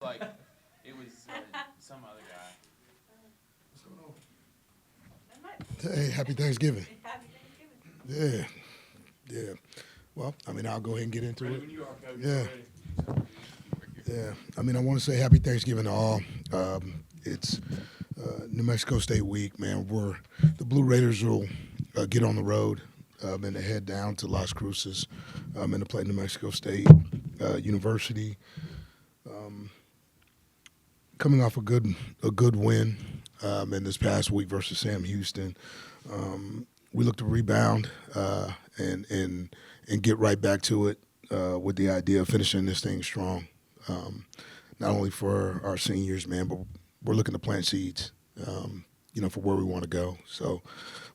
Like, it was some other guy. Hey, happy Thanksgiving. Yeah, yeah. Well, I mean, I'll go ahead and get into it. Yeah, yeah. I mean, I want to say happy Thanksgiving to all. It's New Mexico State week, man. The Blue Raiders will get on the road and they head down to Las Cruces and to play New Mexico State University. Coming off a good win in this past week versus Sam Houston. We look to rebound and get right back to it with the idea of finishing this thing strong. Not only for our seniors, man, but we're looking to plant seeds, for where we want to go. So,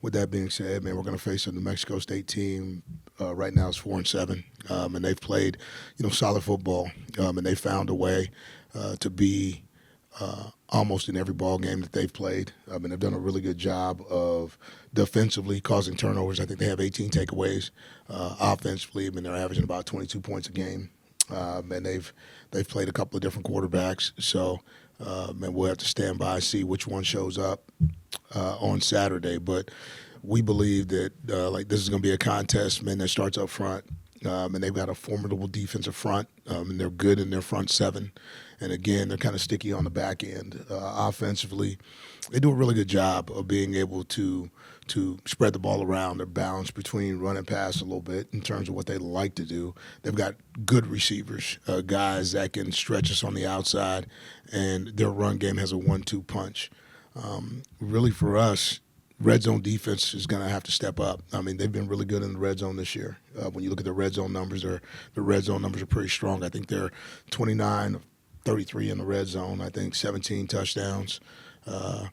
with that being said, man, we're going to face a New Mexico State team. Right now, it's 4-7, and they've played, solid football, and they found a way to be almost in every ball game that they've played. And they've done a really good job of defensively causing turnovers. I think they have 18 takeaways. Offensively, I mean, they're averaging about 22 points a game. And they've played a couple of different quarterbacks. So, and we'll have to stand by and see which one shows up on Saturday. But we believe that this is going to be a contest, man, that starts up front. And they've got a formidable defensive front, and they're good in their front seven. And again, they're kind of sticky on the back end. Offensively, they do a really good job of being able to spread the ball around. They're balanced between run and pass a little bit in terms of what they like to do. They've got good receivers, guys that can stretch us on the outside, and their run game has a 1-2 punch. Really, for us, red zone defense is going to have to step up. I mean, they've been really good in the red zone this year. When you look at the red zone numbers, the red zone numbers are pretty strong. I think they're 29 of 33 in the red zone. I think 17 touchdowns out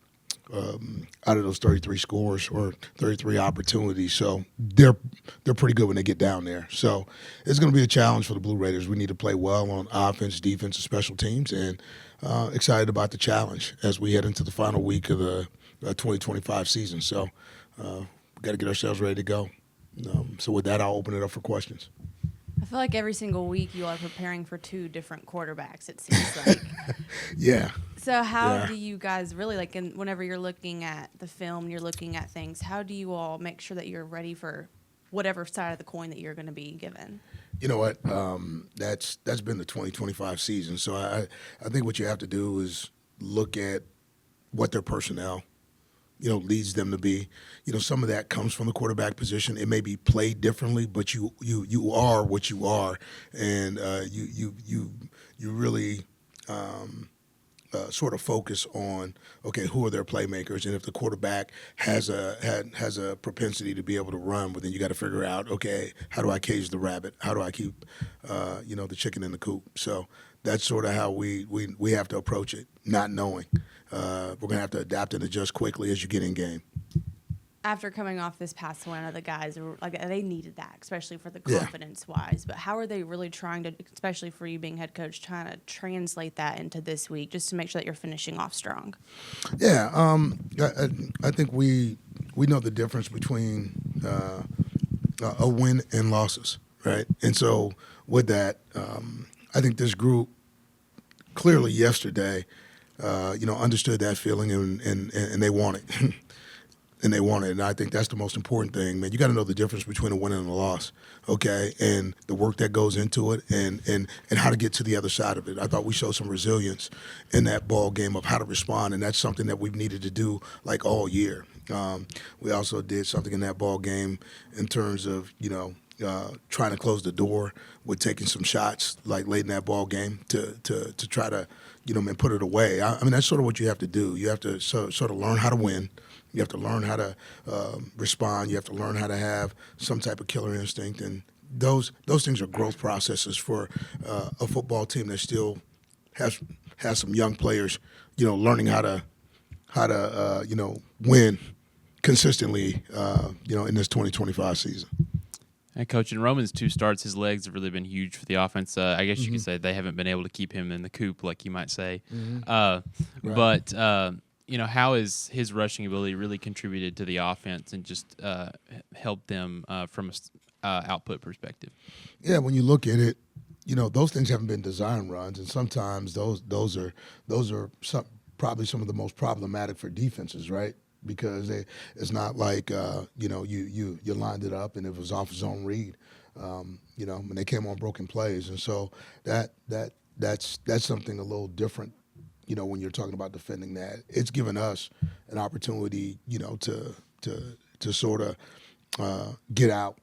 of those 33 scores or 33 opportunities. So they're pretty good when they get down there. So it's going to be a challenge for the Blue Raiders. We need to play well on offense, defense, and special teams, and excited about the challenge as we head into the final week of the 2025 season. So we've got to get ourselves ready to go. So with that, I'll open it up for questions. I feel like every single week you are preparing for two different quarterbacks, it seems like. Yeah. So how do you guys really, whenever you're looking at the film, you're looking at things, how do you all make sure that you're ready for whatever side of the coin that you're going to be given? You know what? That's been the 2025 season. So I think what you have to do is look at what their personnel leads them to be. Some of that comes from the quarterback position. It may be played differently, but you are what you are, and you really sort of focus on, okay, who are their playmakers, and if the quarterback has a propensity to be able to run, but then you got to figure out, okay, how do I cage the rabbit? How do I keep the chicken in the coop? So that's sort of how we have to approach it, not knowing. We're going to have to adapt and adjust quickly as you get in game. After coming off this past one, the guys were they needed that, especially for the confidence wise. But how are they really trying to, especially for you being head coach, trying to translate that into this week, just to make sure that you're finishing off strong? Yeah, I think we know the difference between a win and losses, right? And so with that, I think this group clearly yesterday, understood that feeling and they want it. And they want it. And I think that's the most important thing, man. You got to know the difference between a win and a loss, okay? And the work that goes into it and how to get to the other side of it. I thought we showed some resilience in that ball game of how to respond, and that's something that we've needed to do all year. We also did something in that ball game in terms of, trying to close the door with taking some shots late in that ball game to try to, put it away. I mean, that's sort of what you have to do. You have to sort of learn how to win. You have to learn how to respond. You have to learn how to have some type of killer instinct, and those things are growth processes for a football team that still has some young players, learning how to win consistently, in this 2025 season. And Coach, in Roman's 2 starts, his legs have really been huge for the offense. I guess you could say they haven't been able to keep him in the coop, like you might say. Right. But how has his rushing ability really contributed to the offense and just helped them from a output perspective? Yeah, when you look at it, those things haven't been design runs, and sometimes those are probably some of the most problematic for defenses, right? Because it's not like you lined it up and it was off zone read, when they came on broken plays, and so that's something a little different, when you're talking about defending that. It's given us an opportunity, to sort of get out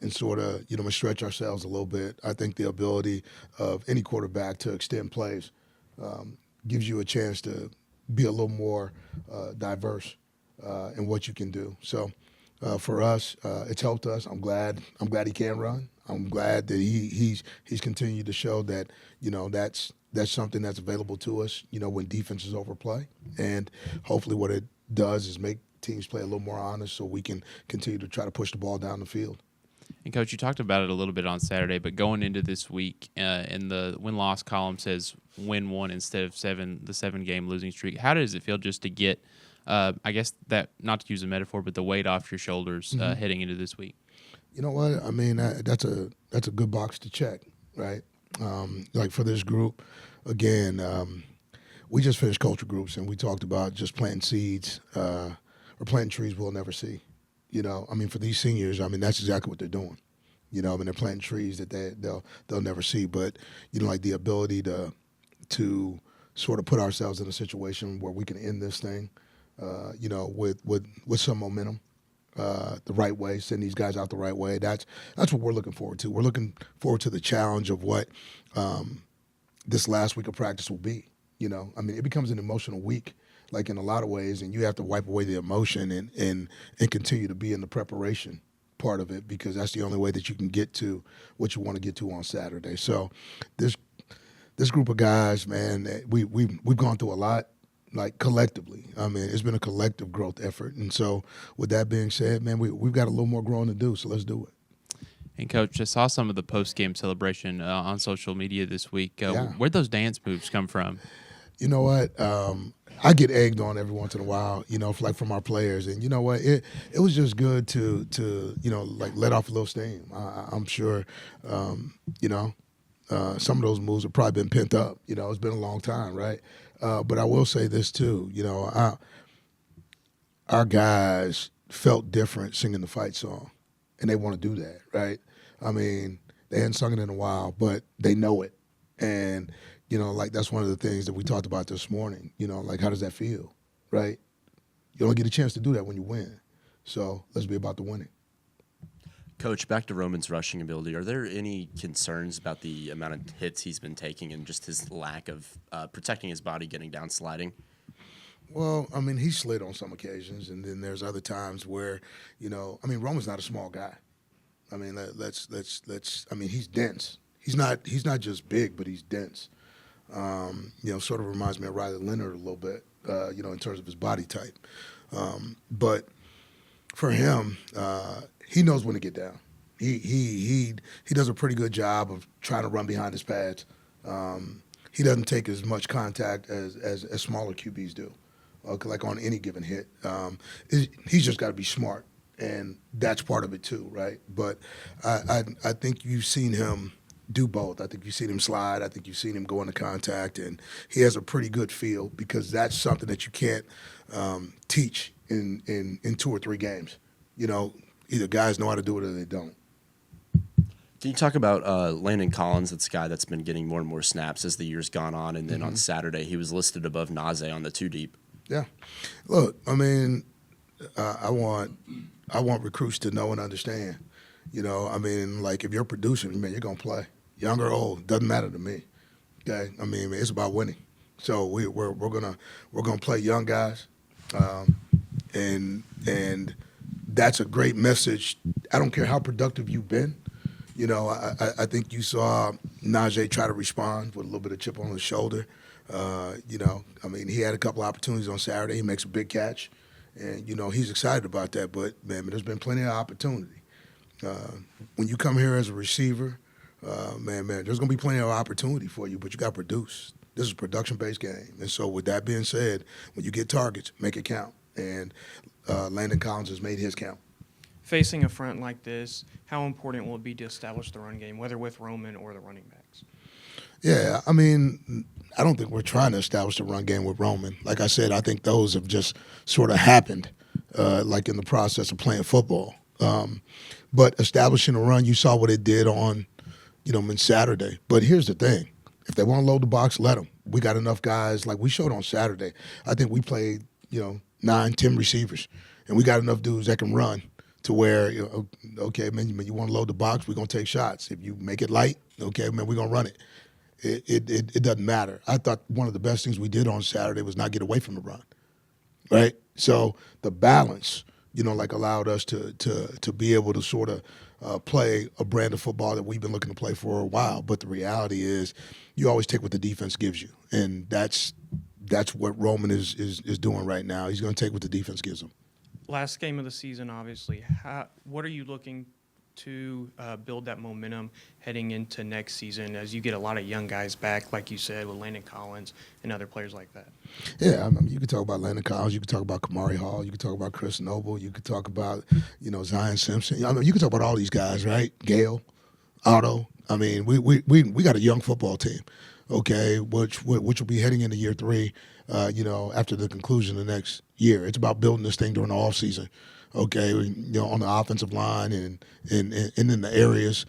and sort of, stretch ourselves a little bit. I think the ability of any quarterback to extend plays gives you a chance to be a little more diverse in what you can do. So for us, it's helped us. I'm glad he can run. I'm glad that he's continued to show that, that's something that's available to us, when defenses overplay. And hopefully what it does is make teams play a little more honest so we can continue to try to push the ball down the field. And, Coach, you talked about it a little bit on Saturday, but going into this week, in the win-loss column says win one instead of the 7-game losing streak. How does it feel just to get, I guess, that, not to use a metaphor, but the weight off your shoulders heading into this week? You know what? I mean, that's a good box to check, right? Like for this group, again, we just finished culture groups, and we talked about just planting seeds or planting trees we'll never see. For these seniors, that's exactly what they're doing. They're planting trees that they'll never see. But, like the ability to sort of put ourselves in a situation where we can end this thing, with some momentum, the right way, send these guys out the right way. That's what we're looking forward to. We're looking forward to the challenge of what this last week of practice will be. It becomes an emotional week, like in a lot of ways, and you have to wipe away the emotion and continue to be in the preparation part of it, because that's the only way that you can get to what you want to get to on Saturday. So this group of guys, man, we've gone through a lot, like collectively. It's been a collective growth effort. And so with that being said, man, we've got a little more growing to do, so let's do it. And, Coach, I saw some of the post-game celebration on social media this week. Yeah. Where'd those dance moves come from? You know what? I get egged on every once in a while, from our players. And you know what? It was just good to let off a little steam. I'm sure, some of those moves have probably been pent up. It's been a long time, right? But I will say this, too. Our guys felt different singing the fight song, and they want to do that, right? They hadn't sung it in a while, but they know it. And that's one of the things that we talked about this morning. How does that feel, right? You only get a chance to do that when you win. So let's be about the winning. Coach, back to Roman's rushing ability. Are there any concerns about the amount of hits he's been taking and just his lack of protecting his body, getting down, sliding? Well, he slid on some occasions, and then there's other times where, Roman's not a small guy. Let's. He's dense. He's not just big, but he's dense. Sort of reminds me of Riley Leonard a little bit, in terms of his body type. But for him, he knows when to get down. He does a pretty good job of trying to run behind his pads. He doesn't take as much contact as smaller QBs do, like on any given hit. He's just got to be smart, and that's part of it too, right? But I think you've seen him do both. I think you've seen him slide. I think you've seen him go into contact, and he has a pretty good feel, because that's something that you can't teach in 2 or 3 games. Either guys know how to do it or they don't. Can you talk about Landon Collins? That's a guy that's been getting more and more snaps as the year's gone on, and then on Saturday he was listed above Najee on the 2 deep. Yeah. Look, I want recruits to know and understand. If you're producing, man, you're gonna play. Young or old, doesn't matter to me. Okay, it's about winning. So we're gonna play young guys, and that's a great message. I don't care how productive you've been. I think you saw Najee try to respond with a little bit of chip on his shoulder. He had a couple opportunities on Saturday. He makes a big catch, and he's excited about that. But man, there's been plenty of opportunity. When you come here as a receiver, man, there's going to be plenty of opportunity for you, but you got to produce. This is a production-based game. And so with that being said, when you get targets, make it count. And Landon Collins has made his count. Facing a front like this, how important will it be to establish the run game, whether with Roman or the running backs? Yeah, I mean, I don't think we're trying to establish the run game with Roman. Like I said, I think those have just sort of happened, like in the process of playing football. But establishing a run, you saw what it did on, Saturday. But here's the thing: if they want to load the box, let them. We got enough guys. Like we showed on Saturday, I think we played, 9, 10 receivers, and we got enough dudes that can run to where, okay, man, you want to load the box, we're gonna take shots. If you make it light, okay, man, we're gonna run it. It doesn't matter. I thought one of the best things we did on Saturday was not get away from the run, right? So the balance, like allowed us to be able to sort of play a brand of football that we've been looking to play for a while. But the reality is, you always take what the defense gives you, and that's what Roman is doing right now. He's going to take what the defense gives him. Last game of the season, obviously. What are you looking to build that momentum heading into next season as you get a lot of young guys back, like you said, with Landon Collins and other players like that? Yeah, I mean, you could talk about Landon Collins, you could talk about Kamari Hall, you could talk about Chris Noble, you could talk about, Zion Simpson. I mean, you could talk about all these guys, right? Gale, Otto. I mean, we got a young football team, okay, which will be heading into year 3, after the conclusion of the next year. It's about building this thing during the offseason. Okay, on the offensive line and in the areas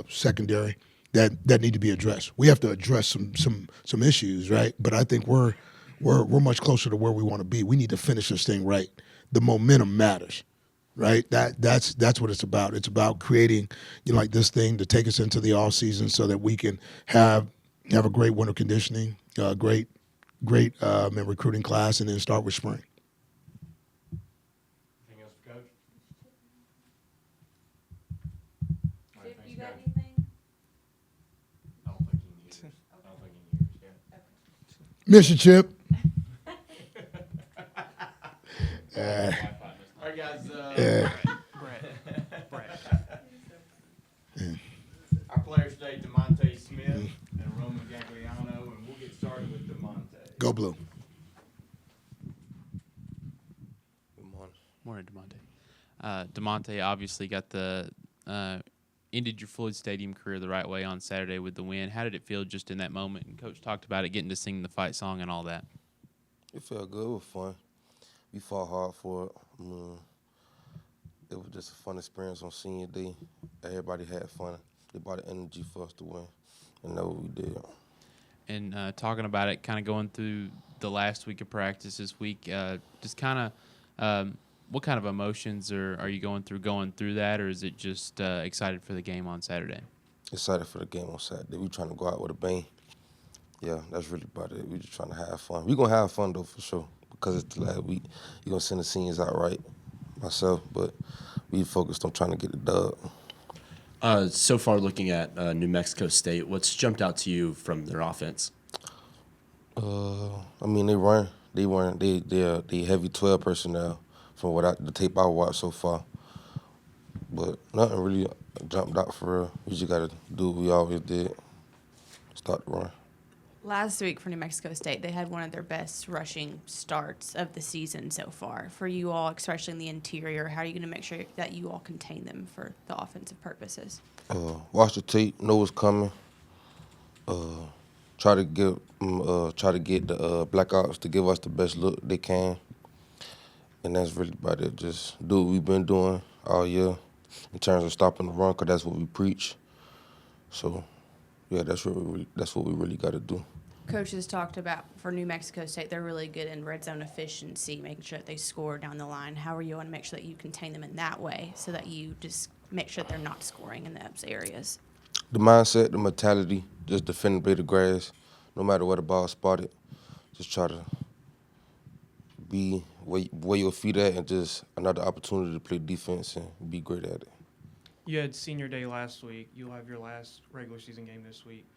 secondary that need to be addressed. We have to address some issues, right? But I think we're much closer to where we want to be. We need to finish this thing right. The momentum matters, right? That's what it's about. It's about creating, like this thing to take us into the off season so that we can have a great winter conditioning, great recruiting class, and then start with spring. You got anything? I don't think he hears. I don't think he hears. Yeah. Mission Chip. All right, guys. Brett. Our players today, DeMonte Smith and Roman Gagliano, and we'll get started with DeMonte. Go Blue. Good morning. Morning, DeMonte. DeMonte obviously got the ended your Floyd Stadium career the right way on Saturday with the win. How did it feel just in that moment? And Coach talked about it, getting to sing the fight song and all that. It felt good. It was fun. We fought hard for it. It was just a fun experience on senior day. Everybody had fun. They brought the energy for us to win, and that's what we did. And talking about it, kind of going through the last week of practice this week, just kind of what kind of emotions are you going through that, or is it just excited for the game on Saturday? Excited for the game on Saturday. We trying to go out with a bang. Yeah, that's really about it. We just trying to have fun. We gonna have fun though for sure because it's the last week. You gonna send the seniors out right, myself, but we focused on trying to get the dub. So far, looking at New Mexico State, what's jumped out to you from their offense? I mean, they run. They heavy 12 personnel from the tape I watched so far. But nothing really jumped out for real. We just got to do what we always did, start the run. Last week for New Mexico State, they had one of their best rushing starts of the season so far. For you all, especially in the interior, how are you going to make sure that you all contain them for the offensive purposes? Watch the tape, know what's coming. Try to get the Black Ops to give us the best look they can. And that's really about it. Just do what we've been doing all year in terms of stopping the run, because that's what we preach. So, yeah, that's what we really got to do. Coaches talked about for New Mexico State, they're really good in red zone efficiency, making sure that they score down the line. How are you going to make sure that you contain them in that way so that you just make sure that they're not scoring in those areas? The mindset, the mentality, just defend the blade of grass, no matter where the ball spotted. Just try to be where your feet at, and just another opportunity to play defense and be great at it. You had senior day last week. You'll have your last regular season game this week.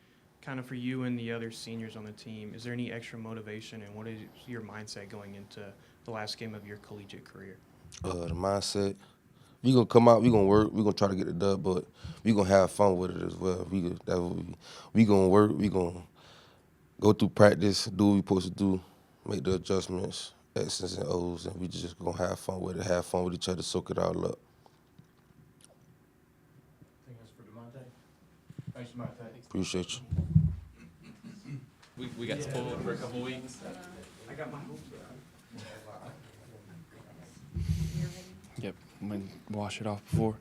Kind of for you and the other seniors on the team, is there any extra motivation, and what is your mindset going into the last game of your collegiate career? The mindset, we gonna come out, we gonna work, we gonna try to get the dub, but we gonna have fun with it as well. We gonna work, we gonna go through practice, do what we supposed to do, make the adjustments, X's and O's, and we just gonna have fun with it, have fun with each other, soak it all up. I think that's for DeMonte. Thanks, DeMonte. Appreciate you. We got spoiled for a couple weeks. I got my hopes up. Yep, wash it off before.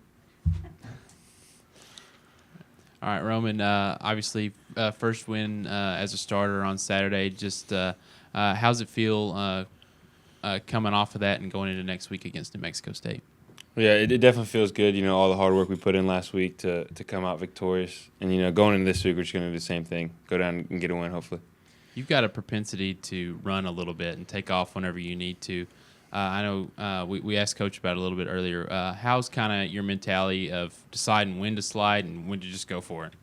All right, Roman. Obviously, first win as a starter on Saturday. Just how's it feel coming off of that and going into next week against New Mexico State? Yeah, it definitely feels good. You know, all the hard work we put in last week to come out victorious, and you know, going into this week, we're just going to do the same thing. Go down and get a win, hopefully. You've got a propensity to run a little bit and take off whenever you need to. I know we asked Coach about it a little bit earlier. How's kind of your mentality of deciding when to slide and when to just go for it?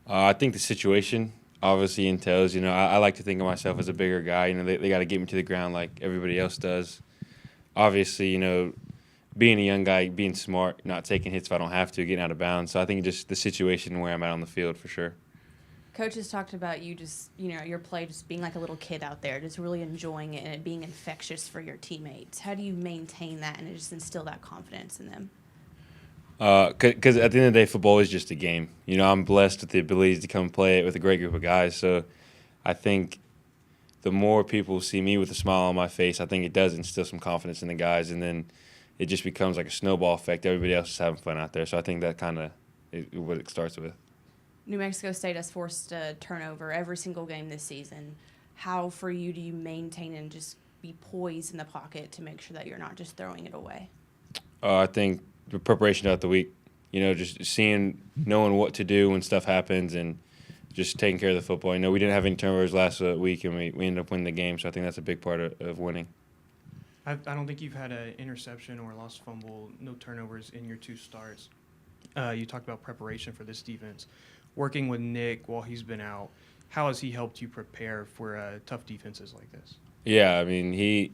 I think the situation obviously entails, you know, I like to think of myself as a bigger guy. You know, they got to get me to the ground like everybody else does. Obviously, you know, being a young guy, being smart, not taking hits if I don't have to, getting out of bounds. So I think just the situation where I'm at on the field for sure. Coach has talked about you just, you know, your play just being like a little kid out there, just really enjoying it and it being infectious for your teammates. How do you maintain that and just instill that confidence in them? Because at the end of the day, football is just a game. You know, I'm blessed with the ability to come play it with a great group of guys. So I think the more people see me with a smile on my face, I think it does instill some confidence in the guys. And then it just becomes like a snowball effect. Everybody else is having fun out there. So I think that kind of is what it starts with. New Mexico State has forced a turnover every single game this season. How, for you, do you maintain and just be poised in the pocket to make sure that you're not just throwing it away? I think the preparation throughout the week, you know, just knowing what to do when stuff happens and just taking care of the football. You know, we didn't have any turnovers last week, and we ended up winning the game, so I think that's a big part of winning. I don't think you've had an interception or a lost fumble, no turnovers in your 2 starts. You talked about preparation for this defense. Working with Nick while he's been out, how has he helped you prepare for tough defenses like this? Yeah, I mean, he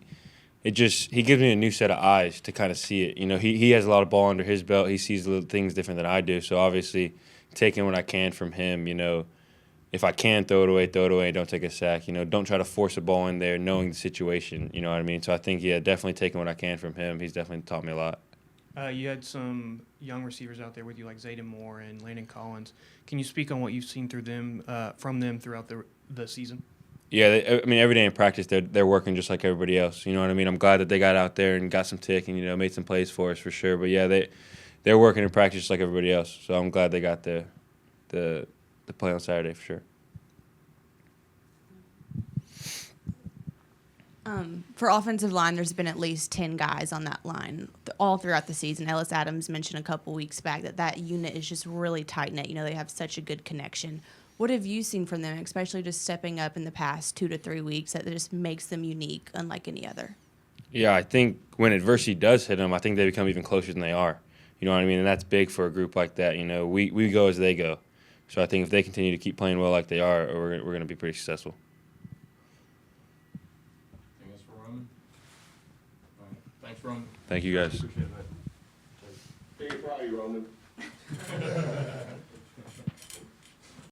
gives me a new set of eyes to kind of see it. You know, he has a lot of ball under his belt. He sees little things different than I do. So obviously, taking what I can from him, you know, if I can throw it away, don't take a sack. You know, don't try to force a ball in there, knowing the situation. You know what I mean? So I think, yeah, definitely taking what I can from him. He's definitely taught me a lot. You had some young receivers out there with you, like Zayden Moore and Landon Collins. Can you speak on what you've seen through them, from them throughout the season? Yeah, I mean, every day in practice, they're working just like everybody else. You know what I mean? I'm glad that they got out there and got some tick and, you know, made some plays for us for sure. But, yeah, they're working in practice just like everybody else. So I'm glad they got the play on Saturday for sure. For offensive line, there's been at least 10 guys on that line all throughout the season. Ellis Adams mentioned a couple weeks back that unit is just really tight-knit. You know, they have such a good connection. What have you seen from them, especially just stepping up in the past 2 to 3 weeks, that just makes them unique, unlike any other? Yeah, I think when adversity does hit them, I think they become even closer than they are. You know what I mean? And that's big for a group like that. You know, we go as they go. So I think if they continue to keep playing well like they are, we're going to be pretty successful. Anything else for Roman? All right. Thanks, Roman. Thank you, guys. Appreciate that. Very proud of you, Roman.